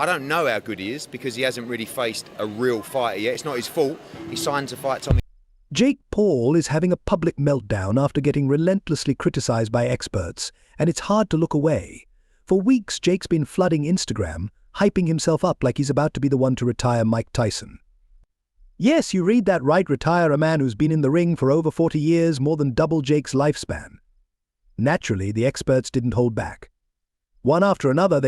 I don't know how good he is because he hasn't really faced a real fighter yet. It's not his fault. He signed to fight Tommy. Jake Paul is having a public meltdown after getting relentlessly criticized by experts, and it's hard to look away. For weeks, Jake's been flooding Instagram, hyping himself up like he's about to be the one to retire Mike Tyson. Yes, you read that right, retire a man who's been in the ring for over 40 years, more than double Jake's lifespan. Naturally, the experts didn't hold back. One after another,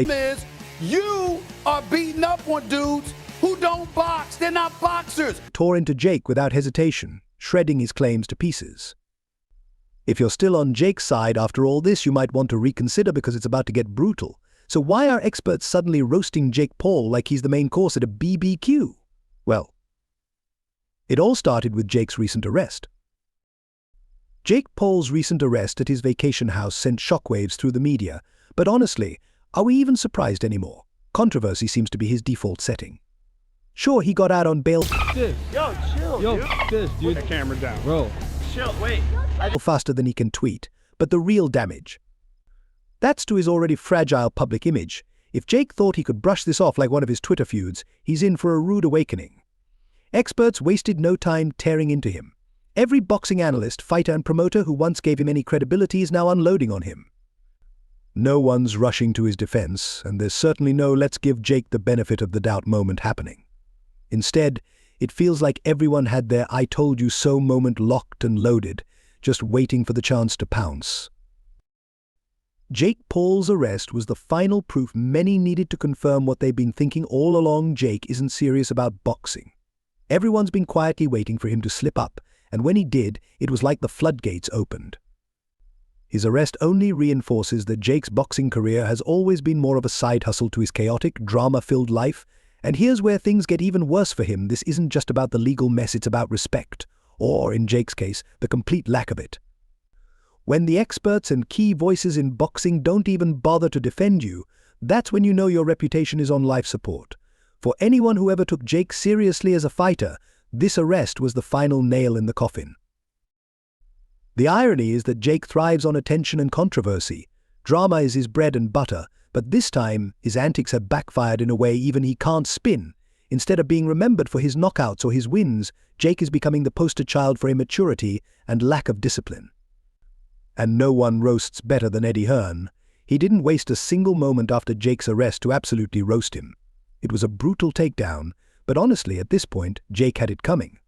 You are beating up on dudes who don't box. They're not boxers. Tore into Jake without hesitation, shredding his claims to pieces. If you're still on Jake's side after all this, you might want to reconsider because it's about to get brutal. So why are experts suddenly roasting Jake Paul like he's the main course at a BBQ? Well, it all started with Jake's recent arrest. Jake Paul's recent arrest at his vacation house sent shockwaves through the media, but honestly, are we even surprised anymore? Controversy seems to be his default setting. Sure, he got out on bail Yo, chill, dude. Put the camera down. Bro. Chill, wait. faster than he can tweet, but the real damage. That's to his already fragile public image. If Jake thought he could brush this off like one of his Twitter feuds, he's in for a rude awakening. Experts wasted no time tearing into him. Every boxing analyst, fighter and promoter who once gave him any credibility is now unloading on him. No one's rushing to his defense, and there's certainly no let's give Jake the benefit of the doubt moment happening. Instead, it feels like everyone had their I told you so moment locked and loaded, just waiting for the chance to pounce. Jake Paul's arrest was the final proof many needed to confirm what they've been thinking all along: Jake isn't serious about boxing. Everyone's been quietly waiting for him to slip up, and when he did, it was like the floodgates opened. His arrest only reinforces that Jake's boxing career has always been more of a side hustle to his chaotic, drama-filled life, and here's where things get even worse for him. This isn't just about the legal mess, it's about respect, or, in Jake's case, the complete lack of it. When the experts and key voices in boxing don't even bother to defend you, that's when you know your reputation is on life support. For anyone who ever took Jake seriously as a fighter, this arrest was the final nail in the coffin. The irony is that Jake thrives on attention and controversy. Drama is his bread and butter, but this time his antics have backfired in a way even he can't spin. Instead of being remembered for his knockouts or his wins, Jake is becoming the poster child for immaturity and lack of discipline. And no one roasts better than Eddie Hearn. He didn't waste a single moment after Jake's arrest to absolutely roast him. It was a brutal takedown, but honestly, at this point, Jake had it coming.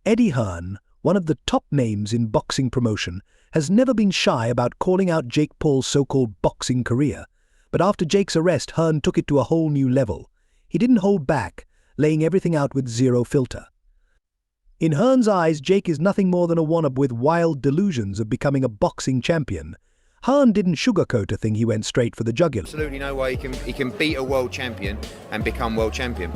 Eddie Hearn, one of the top names in boxing promotion, has never been shy about calling out Jake Paul's so-called boxing career. But after Jake's arrest, Hearn took it to a whole new level. He didn't hold back, laying everything out with zero filter. In Hearn's eyes, Jake is nothing more than a wannabe with wild delusions of becoming a boxing champion. Hearn didn't sugarcoat a thing, he went straight for the jugular. Absolutely no way he can beat a world champion and become world champion.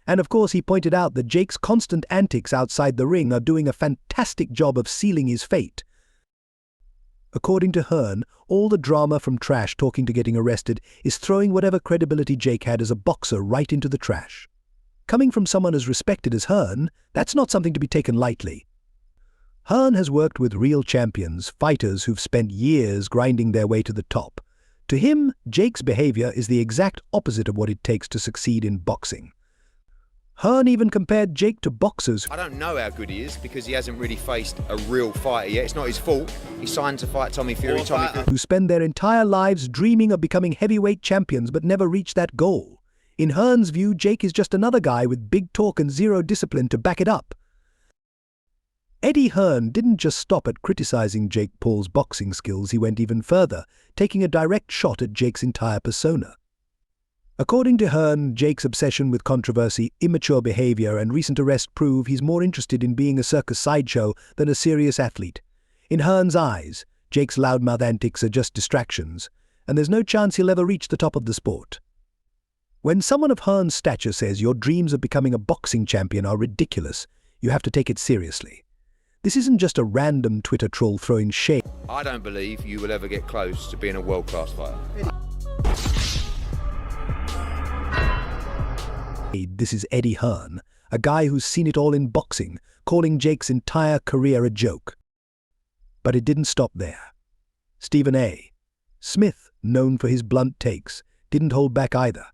And of course he pointed out that Jake's constant antics outside the ring are doing a fantastic job of sealing his fate. According to Hearn, all the drama from trash talking to getting arrested is throwing whatever credibility Jake had as a boxer right into the trash. Coming from someone as respected as Hearn, that's not something to be taken lightly. Hearn has worked with real champions, fighters who've spent years grinding their way to the top. To him, Jake's behavior is the exact opposite of what it takes to succeed in boxing. Hearn even compared Jake to boxers. I don't know how good he is because he hasn't really faced a real fighter yet. It's not his fault. He signed to fight Tommy Fury. Who spend their entire lives dreaming of becoming heavyweight champions but never reach that goal. In Hearn's view, Jake is just another guy with big talk and zero discipline to back it up. Eddie Hearn didn't just stop at criticizing Jake Paul's boxing skills, he went even further, taking a direct shot at Jake's entire persona. According to Hearn, Jake's obsession with controversy, immature behavior, and recent arrest prove he's more interested in being a circus sideshow than a serious athlete. In Hearn's eyes, Jake's loudmouth antics are just distractions, and there's no chance he'll ever reach the top of the sport. When someone of Hearn's stature says your dreams of becoming a boxing champion are ridiculous, you have to take it seriously. This isn't just a random Twitter troll throwing shade. I don't believe you will ever get close to being a world-class fighter. This is Eddie Hearn, a guy who's seen it all in boxing, calling Jake's entire career a joke. But it didn't stop there. Stephen A. Smith, known for his blunt takes, didn't hold back either.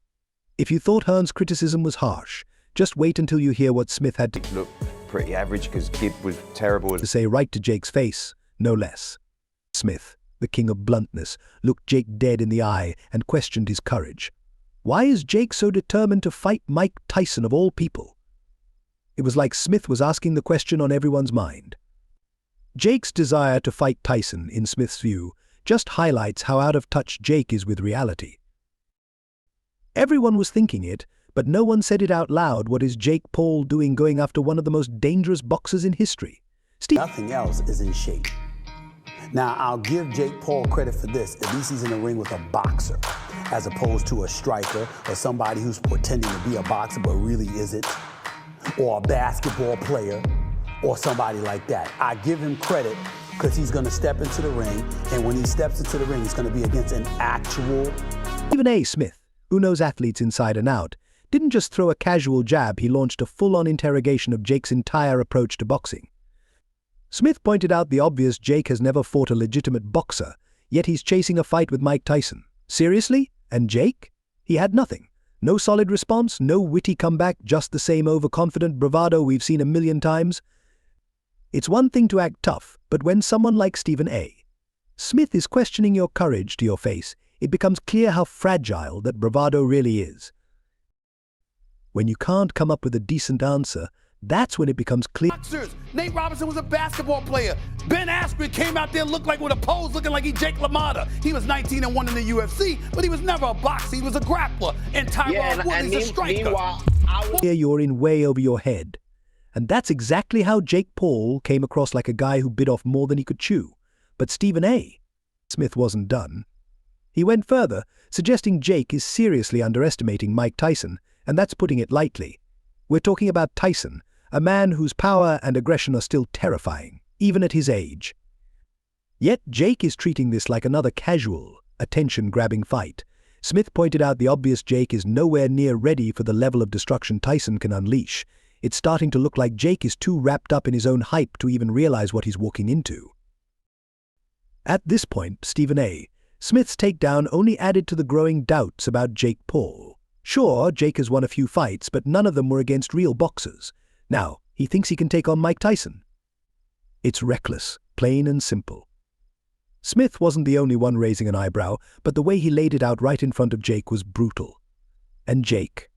If you thought Hearn's criticism was harsh, just wait until you hear what Smith had to Looked pretty average because Gibb was terrible. say right to Jake's face, no less. Smith, the king of bluntness, looked Jake dead in the eye and questioned his courage. Why is Jake so determined to fight Mike Tyson of all people? It was like Smith was asking the question on everyone's mind. Jake's desire to fight Tyson, in Smith's view, just highlights how out of touch Jake is with reality. Everyone was thinking it, but no one said it out loud. What is Jake Paul doing going after one of the most dangerous boxers in history? Nothing else is in shape. Now, I'll give Jake Paul credit for this. At least he's in the ring with a boxer, as opposed to a striker or somebody who's pretending to be a boxer but really isn't, or a basketball player, or somebody like that. I give him credit because he's going to step into the ring, and when he steps into the ring, it's going to be against an actual... Stephen A. Smith, who knows athletes inside and out, didn't just throw a casual jab, he launched a full-on interrogation of Jake's entire approach to boxing. Smith pointed out the obvious: Jake has never fought a legitimate boxer, yet he's chasing a fight with Mike Tyson. Seriously? And Jake? He had nothing. No solid response, no witty comeback, just the same overconfident bravado we've seen a million times. It's one thing to act tough, but when someone like Stephen A. Smith is questioning your courage to your face, it becomes clear how fragile that bravado really is. When you can't come up with a decent answer, that's when it becomes clear. Boxers. Nate Robinson was a basketball player. Ben Askren came out there looked like with a pose, looking like he Jake LaMotta. He was 19-1 in the UFC, but he was never a boxer. He was a grappler. And Tyrone Woodley's a striker. Here you're in way over your head. And that's exactly how Jake Paul came across, like a guy who bit off more than he could chew. But Stephen A. Smith wasn't done. He went further, suggesting Jake is seriously underestimating Mike Tyson, and that's putting it lightly. We're talking about Tyson, a man whose power and aggression are still terrifying, even at his age. Yet Jake is treating this like another casual, attention-grabbing fight. Smith pointed out the obvious: Jake is nowhere near ready for the level of destruction Tyson can unleash. It's starting to look like Jake is too wrapped up in his own hype to even realize what he's walking into. At this point, Stephen A. Smith's takedown only added to the growing doubts about Jake Paul. Sure, Jake has won a few fights, but none of them were against real boxers. Now, he thinks he can take on Mike Tyson. It's reckless, plain and simple. Smith wasn't the only one raising an eyebrow, but the way he laid it out right in front of Jake was brutal. And Jake.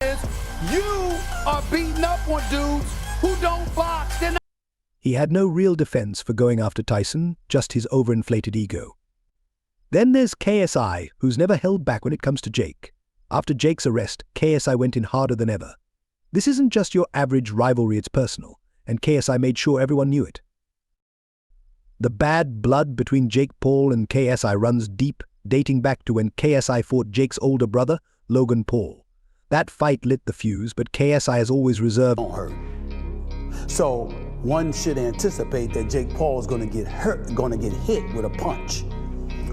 You are beating up on dudes who don't box. They're not. He had no real defense for going after Tyson, just his overinflated ego. Then there's KSI, who's never held back when it comes to Jake. After Jake's arrest, KSI went in harder than ever. This isn't just your average rivalry, it's personal, and KSI made sure everyone knew it. The bad blood between Jake Paul and KSI runs deep, dating back to when KSI fought Jake's older brother, Logan Paul. That fight lit the fuse, but KSI has always reserved. Don't hurt. So one should anticipate that Jake Paul is going to get hurt, going to get hit with a punch.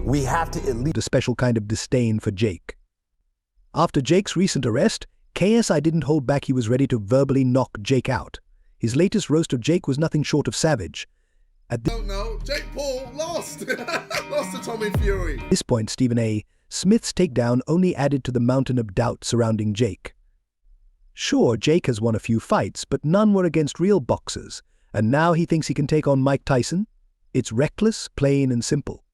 We have to at least a special kind of disdain for Jake. After Jake's recent arrest, KSI didn't hold back. He was ready to verbally knock Jake out. His latest roast of Jake was nothing short of savage. At Jake Paul lost. Lost to Tommy Fury. this point, Stephen A. Smith's takedown only added to the mountain of doubt surrounding Jake. Sure, Jake has won a few fights, but none were against real boxers, and now he thinks he can take on Mike Tyson? It's reckless, plain and simple.